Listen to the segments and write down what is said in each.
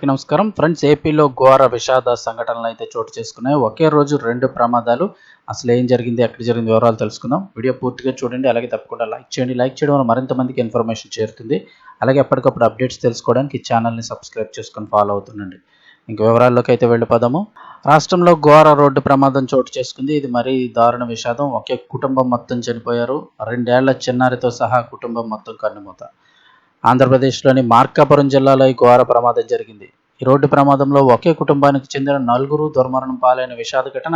నమస్కారం ఫ్రెండ్స్. ఏపీలో ఘోర విషాద సంఘటనలు అయితే చోటు చేసుకున్నాయి. ఒకే రోజు 2 ప్రమాదాలు. అసలు ఏం జరిగింది, ఎక్కడ జరిగింది వివరాలు తెలుసుకుందాం. వీడియో పూర్తిగా చూడండి. అలాగే తప్పకుండా లైక్ చేయండి. లైక్ చేయడం వల్ల మరింత మందికి ఇన్ఫర్మేషన్ చేరుతుంది. అలాగే ఎప్పటికప్పుడు అప్డేట్స్ తెలుసుకోవడానికి ఈ ఛానల్ని సబ్స్క్రైబ్ చేసుకొని ఫాలో అవుతుండండి. ఇంక వివరాల్లోకి అయితే వెళ్ళిపోదాము. రాష్ట్రంలో ఘోర రోడ్డు ప్రమాదం చోటు చేసుకుంది. ఇది మరీ దారుణ విషాదం. ఒకే కుటుంబం మొత్తం చనిపోయారు. 2 ఏళ్ల చిన్నారితో సహా కుటుంబం మొత్తం కన్నుమూత. ఆంధ్రప్రదేశ్లోని మార్కాపురం జిల్లాలో ఈ ఘోర ప్రమాదం జరిగింది. ఈ రోడ్డు ప్రమాదంలో ఒకే కుటుంబానికి చెందిన 4 దుర్మరణం పాలైన విషాద ఘటన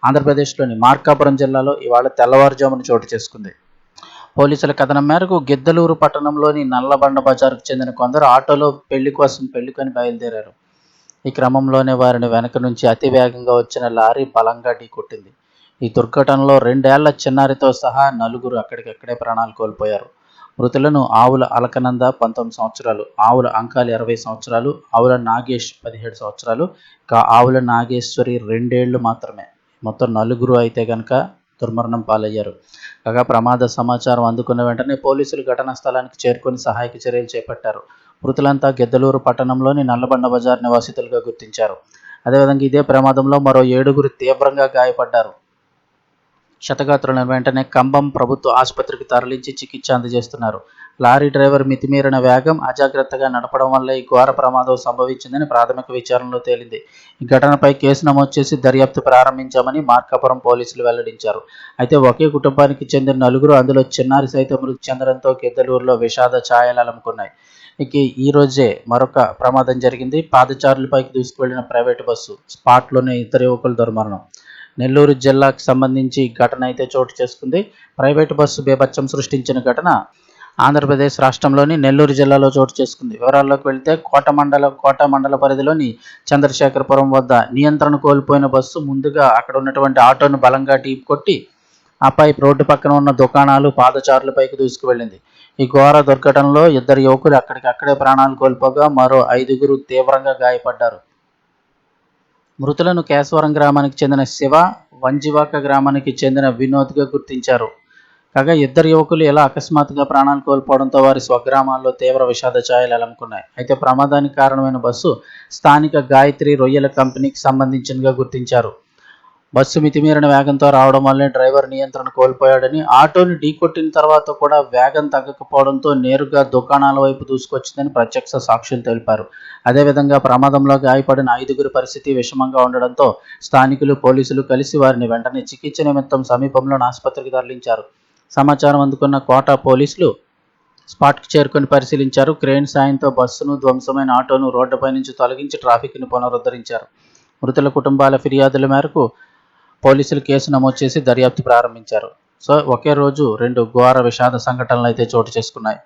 ఆంధ్రప్రదేశ్లోని మార్కాపురం జిల్లాలో ఇవాళ తెల్లవారుజామున చోటు చేసుకుంది. పోలీసుల కథనం మేరకు గిద్దలూరు పట్టణంలోని నల్లబండ బజారుకు చెందిన కొందరు ఆటోలో పెళ్లి కోసం పెళ్లికొని బయలుదేరారు. ఈ క్రమంలోనే వారిని వెనక నుంచి అతి వేగంగా వచ్చిన లారీ బలంగా ఢీకొట్టింది. ఈ దుర్ఘటనలో 2 ఏళ్ల చిన్నారితో సహా 4 అక్కడికక్కడే ప్రాణాలు కోల్పోయారు. మృతులను ఆవుల అలకనంద 19 సంవత్సరాలు, ఆవుల అంకాలి 20 సంవత్సరాలు, ఆవుల నాగేష్ 17 సంవత్సరాలు, ఆవుల నాగేశ్వరి 2 ఏళ్లు మాత్రమే. మొత్తం 4 అయితే కనుక దుర్మరణం పాలయ్యారు. కాగా ప్రమాద సమాచారం అందుకున్న వెంటనే పోలీసులు ఘటనా స్థలానికి చేరుకొని సహాయక చర్యలు చేపట్టారు. మృతులంతా గిద్దలూరు పట్టణంలోని నల్లబండ బజార్ నివాసితులుగా గుర్తించారు. అదేవిధంగా ఇదే ప్రమాదంలో మరో 7 తీవ్రంగా గాయపడ్డారు. క్షతగాత్రులను వెంటనే కంబం ప్రభుత్వ ఆసుపత్రికి తరలించి చికిత్స అందజేస్తున్నారు. లారీ డ్రైవర్ మితిమీరిన వేగం, అజాగ్రత్తగా నడపడం వల్ల ఈ ఘోర ప్రమాదం సంభవించిందని ప్రాథమిక విచారణలో తేలింది. ఈ ఘటనపై కేసు నమోదు చేసి దర్యాప్తు ప్రారంభించామని మార్కాపురం పోలీసులు వెల్లడించారు. అయితే ఒకే కుటుంబానికి చెందిన 4, అందులో చిన్నారి సైతం మృతి చెందడంతో గిద్దలూరులో విషాద ఛాయలు అలుముకున్నాయి. ఇక ఈ రోజే మరొక ప్రమాదం జరిగింది. పాదచారులపైకి దూసుకువెళ్లిన ప్రైవేటు బస్సు స్పాట్లోనే 2 యువకులు దుర్మరణం. నెల్లూరు జిల్లాకు సంబంధించి ఘటన అయితే చోటు చేసుకుంది. ప్రైవేటు బస్సు బీభత్సం సృష్టించిన ఘటన ఆంధ్రప్రదేశ్ రాష్ట్రంలోని నెల్లూరు జిల్లాలో చోటు చేసుకుంది. వివరాల్లోకి వెళ్తే కోట మండల పరిధిలోని చంద్రశేఖరపురం వద్ద నియంత్రణ కోల్పోయిన బస్సు ముందుగా అక్కడ ఉన్నటువంటి ఆటోను బలంగా ఢీకొట్టి ఆపై రోడ్డు పక్కన ఉన్న దుకాణాలు, పాదచారులపైకి దూసుకువెళ్లింది. ఈ ఘోర దుర్ఘటనలో 2 యువకులు అక్కడికక్కడే ప్రాణాలు కోల్పోగా మరో 5 తీవ్రంగా గాయపడ్డారు. మృతులను కేశవరం గ్రామానికి చెందిన శివ, వంజివాక గ్రామానికి చెందిన వినోద్గా గుర్తించారు. కాగా 2 యువకులు ఇలా అకస్మాత్తుగా ప్రాణాలు కోల్పోవడంతో వారి స్వగ్రామాల్లో తీవ్ర విషాద ఛాయలు అలుముకున్నాయి. అయితే ప్రమాదానికి కారణమైన బస్సు స్థానిక గాయత్రి రొయ్యల కంపెనీకి సంబంధించినగా గుర్తించారు. బస్సు మితిమీరిన వేగంతో రావడం వల్లే డ్రైవర్ నియంత్రణ కోల్పోయాడని, ఆటోని ఢీకొట్టిన తర్వాత కూడా వేగం తగ్గకపోవడంతో నేరుగా దుకాణాల వైపు దూసుకొచ్చిందని ప్రత్యక్ష సాక్షులు తెలిపారు. అదేవిధంగా ప్రమాదంలో గాయపడిన 5 పరిస్థితి విషమంగా ఉండడంతో స్థానికులు, పోలీసులు కలిసి వారిని వెంటనే చికిత్స నిమిత్తం సమీపంలోని ఆసుపత్రికి తరలించారు. సమాచారం అందుకున్న కోట పోలీసులు స్పాట్కి చేరుకొని పరిశీలించారు. క్రేన్ సాయంతో బస్సును, ధ్వంసమైన ఆటోను రోడ్డుపై నుంచి తొలగించి ట్రాఫిక్ను పునరుద్ధరించారు. మృతుల కుటుంబాల ఫిర్యాదుల మేరకు పోలీసులు కేసు నమోదు చేసి దర్యాప్తు ప్రారంభించారు. ఒకే రోజు 2 ఘోర విషాద సంఘటనలు అయితే చోటు చేసుకున్నాయి.